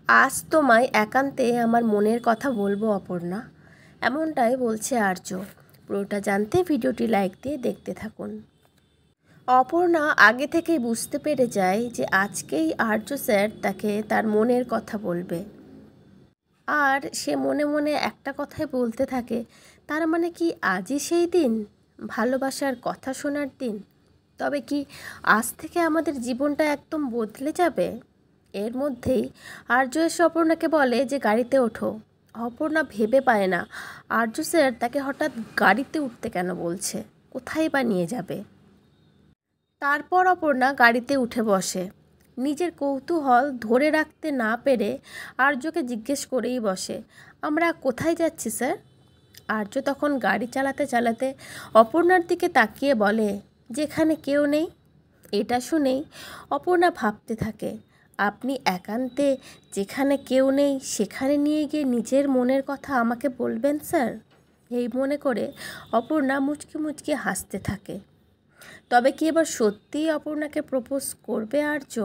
আজ তোমায় একান্তে আমার মনের কথা বলবো অপর্ণা, এমনটাই বলছে আর্য। পুরোটা জানতে ভিডিওটি লাইক দিয়ে দেখতে থাকুন। অপর্ণা আগে থেকেই বুঝতে পেরে যায় যে আজকেই আর্য স্যার তাকে তার মনের কথা বলবে। আর সে মনে মনে একটা কথাই বলতে থাকে, তার মানে কি আজই সেই দিন, ভালোবাসার কথা শোনার দিন? তবে কি আজ থেকে আমাদের জীবনটা একদম বদলে যাবে? এর মধ্যেই আর্য এসে অপর্ণাকে বলে যে গাড়িতে ওঠো। অপর্ণা ভেবে পায় না আর্য স্যার তাকে হঠাৎ গাড়িতে উঠতে কেন বলছে, কোথায় বা নিয়ে যাবে। তারপর অপর্ণা গাড়িতে উঠে বসে। নিজের কৌতূহল ধরে রাখতে না পেরে আর্যকে জিজ্ঞেস করেই বসে, আমরা কোথায় যাচ্ছি স্যার? আর্য তখন গাড়ি চালাতে চালাতে অপর্ণার দিকে তাকিয়ে বলে, যেখানে কেউ নেই। এটা শুনেই অপর্ণা ভাবতে থাকে, আপনি একান্তে যেখানে কেউ নেই সেখানে নিয়ে গিয়ে নিজের মনের কথা আমাকে বলবেন স্যার? এই মনে করে অপর্ণা মুচকি মুচকি হাসতে থাকে। তবে কি এবার সত্যিই অপর্ণাকে প্রপোজ করবে আর্য?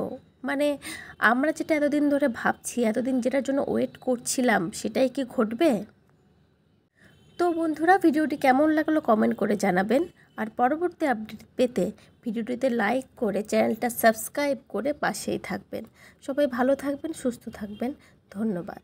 মানে আমরা যেটা এতদিন ধরে ভাবছি, এতদিন যেটার জন্য ওয়েট করছিলাম, সেটাই কি ঘটবে? তো বন্ধুরা, ভিডিওটি কেমন লাগলো কমেন্ট করে জানাবেন। আর পরবর্তী আপডেট পেতে ভিডিওটিতে লাইক করে চ্যানেলটা সাবস্ক্রাইব করে পাশেই থাকবেন। সবাই ভালো থাকবেন, সুস্থ থাকবেন। ধন্যবাদ।